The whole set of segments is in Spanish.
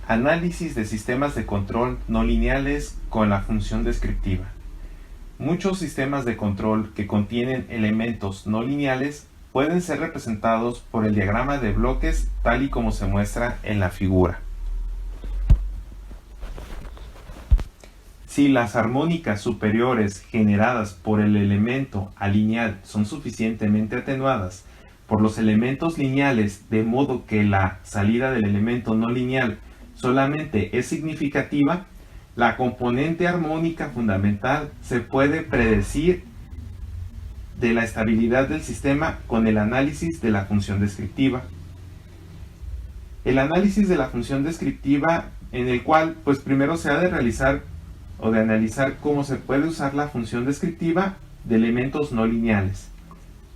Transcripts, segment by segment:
Análisis de sistemas de control no lineales con la función descriptiva. Muchos sistemas de control que contienen elementos no lineales pueden ser representados por el diagrama de bloques tal y como se muestra en la figura. Si las armónicas superiores generadas por el elemento alineal son suficientemente atenuadas por los elementos lineales de modo que la salida del elemento no lineal solamente es significativa, la componente armónica fundamental se puede predecir de la estabilidad del sistema con el análisis de la función descriptiva. El análisis de la función descriptiva, en el cual primero se ha de realizar o de analizar cómo se puede usar la función descriptiva de elementos no lineales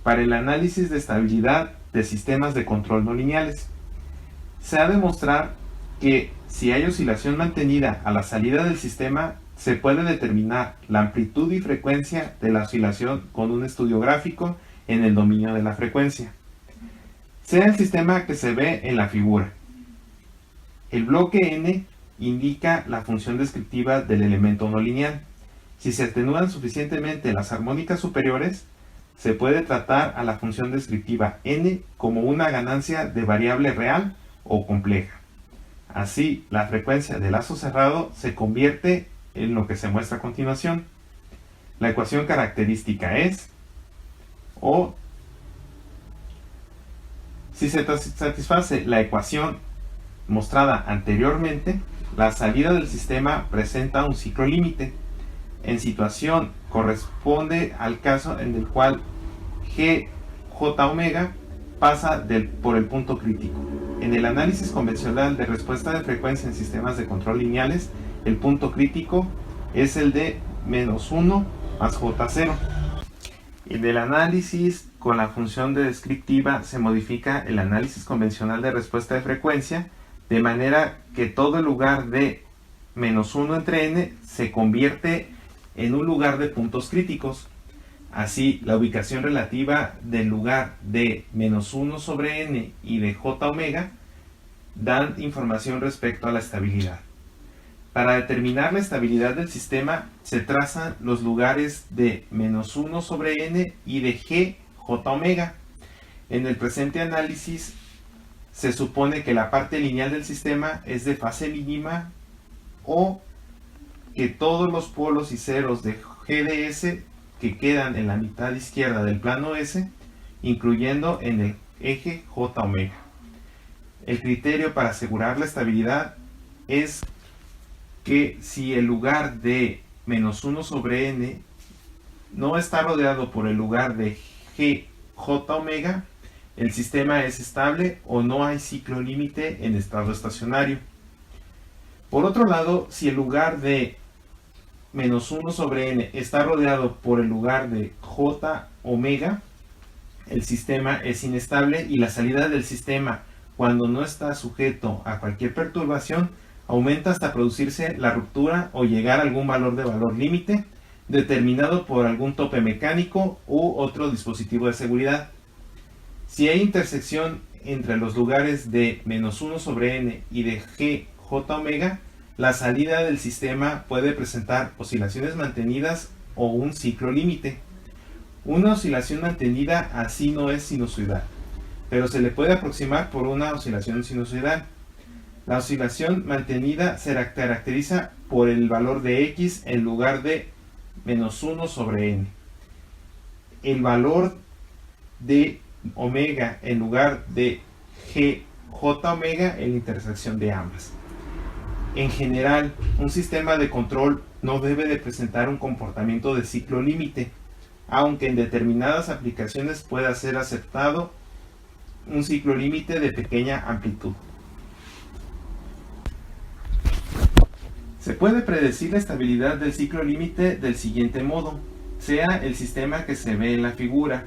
para el análisis de estabilidad de sistemas de control no lineales. Se ha de mostrar que si hay oscilación mantenida a la salida del sistema, se puede determinar la amplitud y frecuencia de la oscilación con un estudio gráfico en el dominio de la frecuencia, sea el sistema que se ve en la figura. El bloque n indica la función descriptiva del elemento no lineal. Si se atenúan suficientemente las armónicas superiores, se puede tratar a la función descriptiva n como una ganancia de variable real o compleja. Así, la frecuencia de lazo cerrado se convierte en lo que se muestra a continuación. La ecuación característica es, o si se satisface la ecuación mostrada anteriormente, la salida del sistema presenta un ciclo límite. En situación corresponde al caso en el cual GJ pasa por el punto crítico. En el análisis convencional de respuesta de frecuencia en sistemas de control lineales, el punto crítico es el de -1 más J0. En el análisis con la función descriptiva se modifica el análisis convencional de respuesta de frecuencia de manera que todo el lugar de -1 entre n se convierte en un lugar de puntos críticos. Así, la ubicación relativa del lugar de -1 sobre n y de j omega dan información respecto a la estabilidad. Para determinar la estabilidad del sistema, se trazan los lugares de -1 sobre n y de g j omega. En el presente análisis, se supone que la parte lineal del sistema es de fase mínima o que todos los polos y ceros de g de s que quedan en la mitad izquierda del plano S, incluyendo en el eje j omega. El criterio para asegurar la estabilidad es que si el lugar de -1 sobre n no está rodeado por el lugar de g j omega, el sistema es estable o no hay ciclo límite en estado estacionario. Por otro lado, si el lugar de -1 sobre n está rodeado por el lugar de j omega, el sistema es inestable y la salida del sistema, cuando no está sujeto a cualquier perturbación, aumenta hasta producirse la ruptura o llegar a algún valor límite determinado por algún tope mecánico u otro dispositivo de seguridad. Si hay intersección entre los lugares de -1 sobre n y de g j omega, la salida del sistema puede presentar oscilaciones mantenidas o un ciclo límite. Una oscilación mantenida así no es sinusoidal, pero se le puede aproximar por una oscilación sinusoidal. La oscilación mantenida se caracteriza por el valor de x en lugar de -1 sobre n. El valor de omega en lugar de g j omega en la intersección de ambas. En general, un sistema de control no debe de presentar un comportamiento de ciclo límite, aunque en determinadas aplicaciones pueda ser aceptado un ciclo límite de pequeña amplitud. Se puede predecir la estabilidad del ciclo límite del siguiente modo, sea el sistema que se ve en la figura.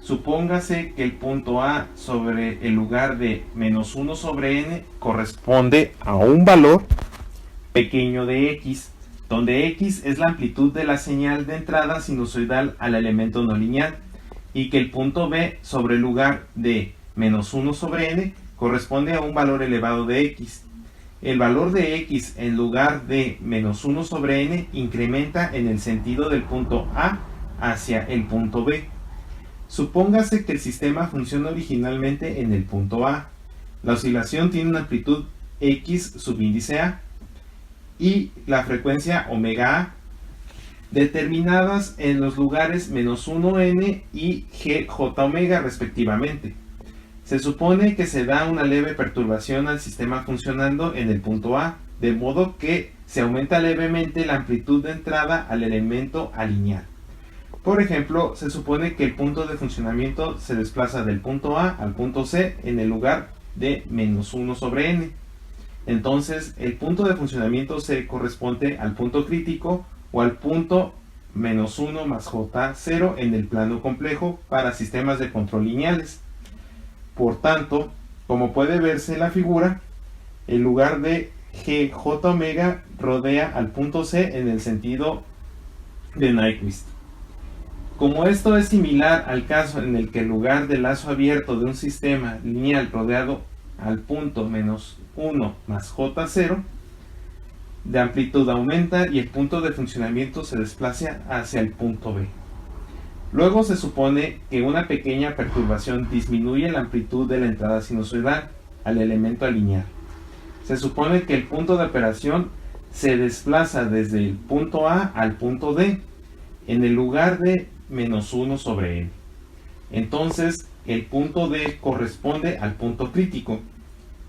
Supóngase que el punto A sobre el lugar de -1 sobre n corresponde a un valor pequeño de x, donde x es la amplitud de la señal de entrada sinusoidal al elemento no lineal, y que el punto B sobre el lugar de -1 sobre n corresponde a un valor elevado de x. el valor de x en lugar de menos 1 sobre n incrementa en el sentido del punto A hacia el punto B. Supóngase que el sistema funciona originalmente en el punto A. La oscilación tiene una amplitud x subíndice A y la frecuencia omega A, determinadas en los lugares menos 1n y gj omega respectivamente. Se supone que se da una leve perturbación al sistema funcionando en el punto A, de modo que se aumenta levemente la amplitud de entrada al elemento a lineal. Por ejemplo, se supone que el punto de funcionamiento se desplaza del punto A al punto C en el lugar de menos 1 sobre n. Entonces, el punto de funcionamiento C corresponde al punto crítico o al punto menos 1 más J0 en el plano complejo para sistemas de control lineales. Por tanto, como puede verse en la figura, el lugar de gj omega rodea al punto C en el sentido de Nyquist. Como esto es similar al caso en el que el lugar del lazo abierto de un sistema lineal rodeado al punto menos 1 más J0 de amplitud aumenta y el punto de funcionamiento se desplaza hacia el punto B. Luego se supone que una pequeña perturbación disminuye la amplitud de la entrada sinusoidal al elemento a lineal. Se supone que el punto de operación se desplaza desde el punto A al punto D en el lugar de menos 1 sobre n. Entonces, el punto D corresponde al punto crítico.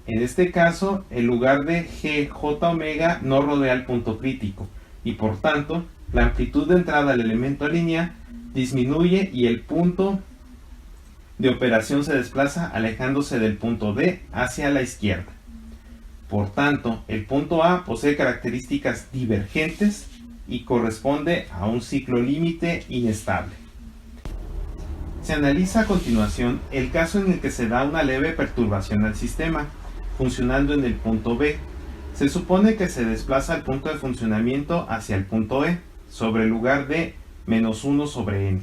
En este caso, el lugar de gj omega no rodea el punto crítico y por tanto, la amplitud de entrada al elemento a lineal disminuye y el punto de operación se desplaza alejándose del punto D hacia la izquierda. Por tanto, el punto A posee características divergentes y corresponde a un ciclo límite inestable. Se analiza a continuación el caso en el que se da una leve perturbación al sistema, funcionando en el punto B. Se supone que se desplaza el punto de funcionamiento hacia el punto E, sobre el lugar de menos 1 sobre n.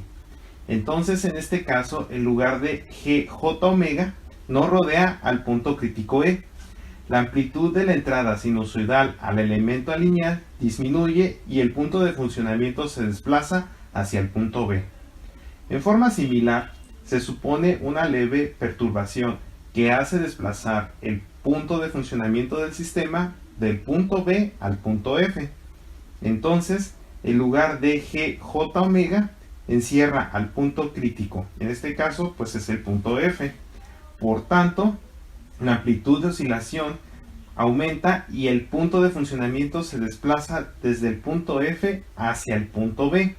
Entonces, en este caso, el lugar de gj omega no rodea al punto crítico E. La amplitud de la entrada sinusoidal al elemento a lineal disminuye y el punto de funcionamiento se desplaza hacia el punto B. En forma similar, se supone una leve perturbación que hace desplazar el punto de funcionamiento del sistema del punto B al punto F. Entonces, el lugar de gj omega encierra al punto crítico. En este caso, pues es el punto F. Por tanto, la amplitud de oscilación aumenta y el punto de funcionamiento se desplaza desde el punto F hacia el punto B.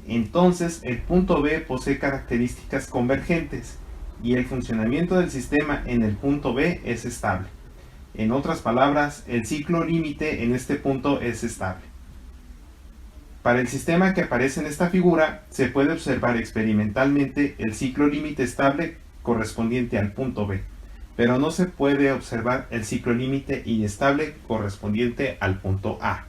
Entonces, el punto B posee características convergentes y el funcionamiento del sistema en el punto B es estable. En otras palabras, el ciclo límite en este punto es estable. Para el sistema que aparece en esta figura, se puede observar experimentalmente el ciclo límite estable correspondiente al punto B, pero no se puede observar el ciclo límite inestable correspondiente al punto A.